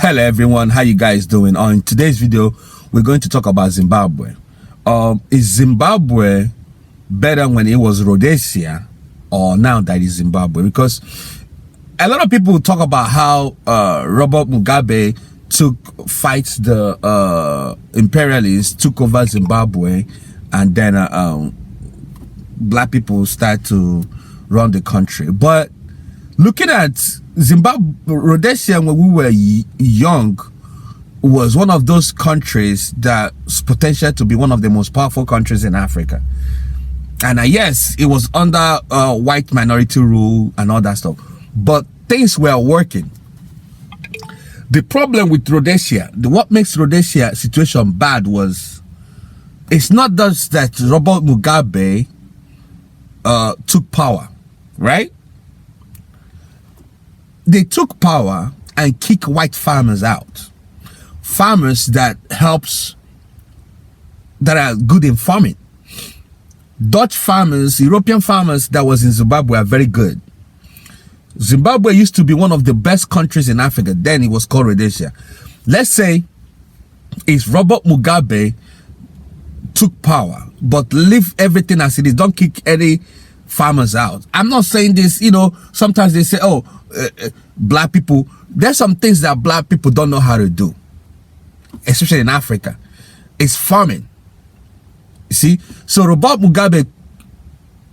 Hello everyone, how you guys doing? In today's video we're going to talk about Zimbabwe. Is Zimbabwe better when it was Rhodesia or now that is Zimbabwe? Because a lot of people talk about how Robert Mugabe fights the imperialists, took over Zimbabwe, and then black people start to run the country. But looking at Zimbabwe, Rhodesia when we were young was one of those countries that's potential to be one of the most powerful countries in Africa. And yes, it was under white minority rule and all that stuff, but things were working. The problem with Rhodesia, what makes Rhodesia situation bad was, it's not just that Robert Mugabe took power, right? They took power and kicked white farmers out. Farmers that are good in farming. Dutch farmers, European farmers that was in Zimbabwe are very good. Zimbabwe used to be one of the best countries in Africa. Then it was called Rhodesia. Let's say if Robert Mugabe took power, but leave everything as it is, don't kick any farmers out. I'm not saying this, sometimes they say, black people, there's some things that black people don't know how to do, especially in Africa. It's farming. You see? So Robert Mugabe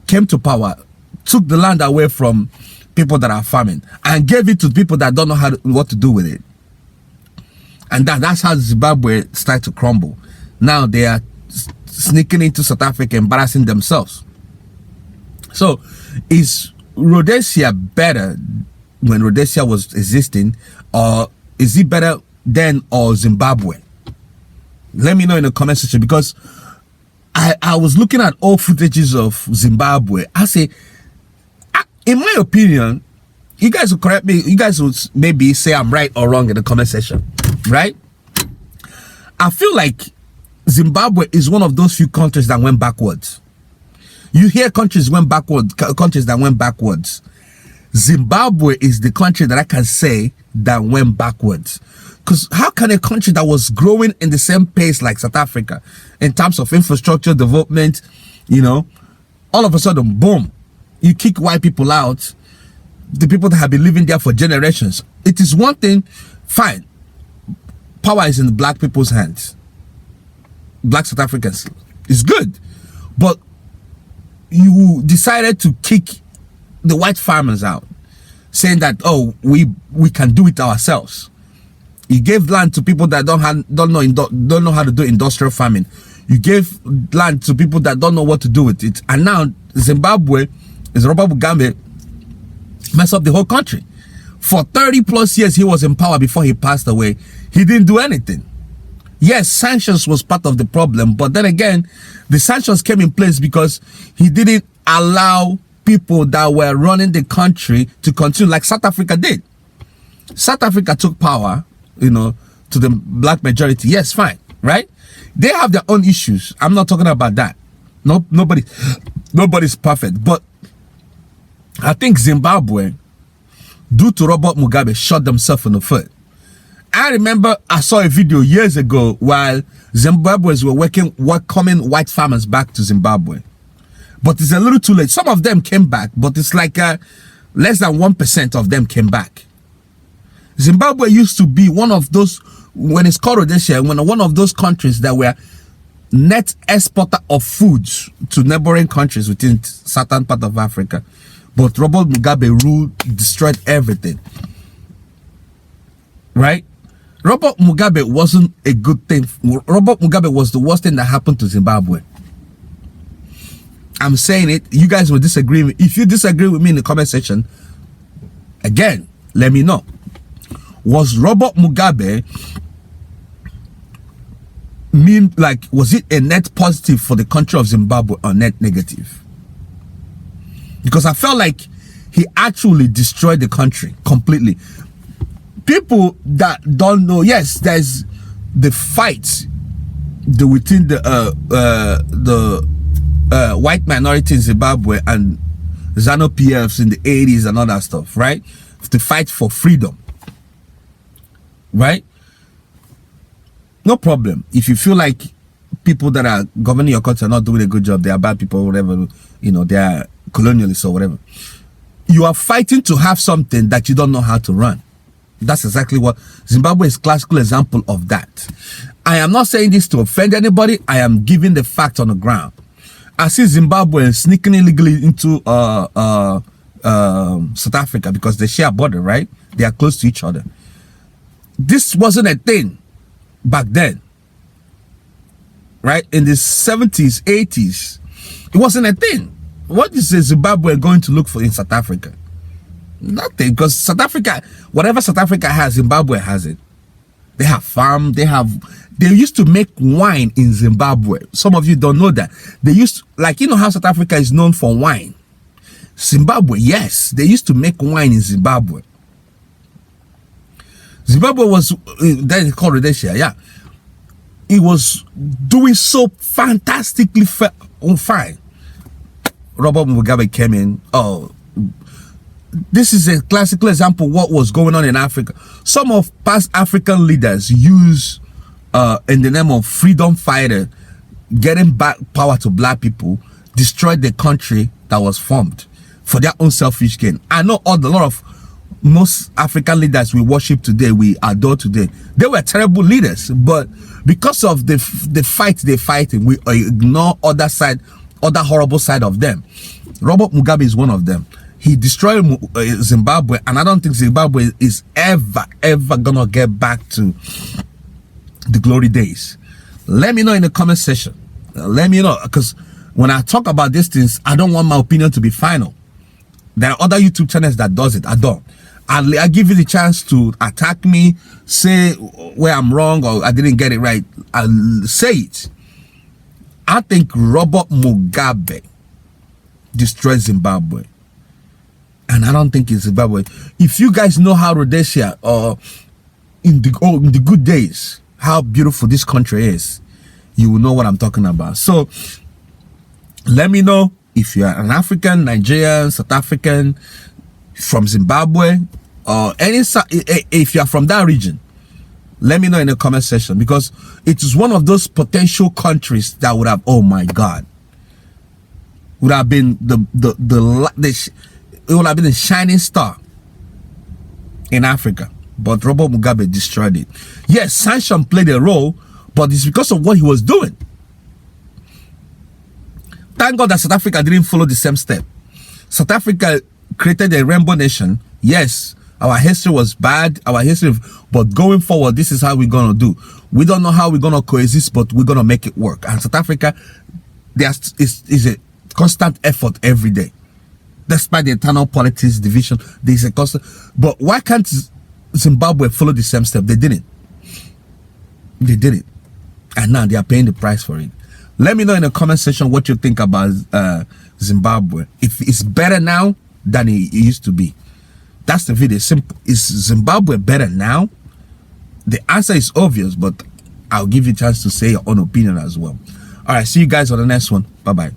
came to power, took the land away from people that are farming and gave it to people that don't know what to do with it. And that's how Zimbabwe started to crumble. Now they are sneaking into South Africa, embarrassing themselves. So is Rhodesia better when Rhodesia was existing, or is it better then or Zimbabwe? Let me know in the comment section, because I was looking at old footages of Zimbabwe. I say, in my opinion, you guys will correct me, you guys will maybe say I'm right or wrong in the comment section, right? I feel like Zimbabwe is one of those few countries that went backwards. You hear countries that went backwards. Zimbabwe is the country that I can say that went backwards. Because how can a country that was growing in the same pace like South Africa in terms of infrastructure development, all of a sudden, boom, you kick white people out, the people that have been living there for generations. It is one thing, fine, power is in black people's hands, black South Africans, it's good, but you decided to kick the white farmers out, saying that, we can do it ourselves. You gave land to people that don't know how to do industrial farming. You gave land to people that don't know what to do with it. And now Zimbabwe is Robert Mugabe messed up the whole country. For 30 plus years he was in power before he passed away. He didn't do anything. Yes, sanctions was part of the problem, but then again, the sanctions came in place because he didn't allow people that were running the country to continue like South Africa did. South Africa took power, to the black majority. Yes, fine, right? They have their own issues. I'm not talking about that. No, nobody's perfect. But I think Zimbabwe, due to Robert Mugabe, shot themselves in the foot. I remember I saw a video years ago while Zimbabweans were welcoming white farmers back to Zimbabwe. But it's a little too late. Some of them came back, but it's like less than 1% of them came back. Zimbabwe used to be one of those, when it's called Rhodesia, one of those countries that were net exporter of foods to neighboring countries within certain part of Africa. But Robert Mugabe ruled, destroyed everything. Right? Robert Mugabe wasn't a good thing. Robert Mugabe was the worst thing that happened to Zimbabwe. I'm saying it. You guys will disagree. If you disagree with me in the comment section, again, let me know. Was Robert Mugabe was it a net positive for the country of Zimbabwe or net negative? Because I felt like he actually destroyed the country completely. People that don't know, yes, there's the fight within the white minority in Zimbabwe and Zanu-PFs in the 80s and all that stuff, right? To fight for freedom. right? No problem. If you feel like people that are governing your country are not doing a good job, they are bad people, whatever, you know, they are colonialists or whatever. You are fighting to have something that you don't know how to run. That's exactly what Zimbabwe is a classical example of that. I am not saying this to offend anybody. I am giving the fact on the ground. I see Zimbabwe sneaking illegally into South Africa because they share a border, right? They are close to each other. This wasn't a thing back then, right? In the 70s, 80s, it wasn't a thing. What is Zimbabwe going to look for in South Africa? Nothing, because South Africa, whatever South Africa has, Zimbabwe has it. They have farm, they used to make wine in Zimbabwe. Some of you don't know that. They used, like, you know how South Africa is known for wine? Zimbabwe, yes, they used to make wine in Zimbabwe. Zimbabwe was, then it's called Rhodesia, yeah. It was doing so fantastically fine. Robert Mugabe came in. Oh, this is a classical example of what was going on in Africa. Some of past African leaders use, in the name of freedom fighter, getting back power to black people, destroyed the country that was formed for their own selfish gain. I know most African leaders we worship today, we adore today, they were terrible leaders, but because of the fight they're fighting, we ignore other horrible side of them. Robert Mugabe is one of them. He destroyed Zimbabwe, and I don't think Zimbabwe is ever gonna get back to the glory days. Let me know in the comment section. Let me know, because when I talk about these things, I don't want my opinion to be final. There are other YouTube channels that does it. I don't. I give you the chance to attack me, say where I'm wrong or I didn't get it right. I'll say it. I think Robert Mugabe destroyed Zimbabwe. And I don't think it's Zimbabwe. If you guys know how Rhodesia, or in the good days, how beautiful this country is, you will know what I'm talking about. So let me know if you're an African, Nigerian, South African, from Zimbabwe, or if you're from that region. Let me know in the comment section, because it is one of those potential countries that would have, oh my God, would have been it would have been a shining star in Africa, but Robert Mugabe destroyed it. Yes, sanction played a role, but it's because of what he was doing. Thank God that South Africa didn't follow the same step. South Africa created a rainbow nation. Yes, our history was bad, but going forward, this is how we're gonna do. We don't know how we're gonna coexist, but we're gonna make it work. And South Africa, is a constant effort every day. Despite the internal politics division, there's a constant. But why can't Zimbabwe follow the same step? They didn't. They did it, and now they are paying the price for it. Let me know in the comment section what you think about Zimbabwe. If it's better now than it used to be. That's the video. Simple. Is Zimbabwe better now? The answer is obvious, but I'll give you a chance to say your own opinion as well. All right, see you guys on the next one. Bye-bye.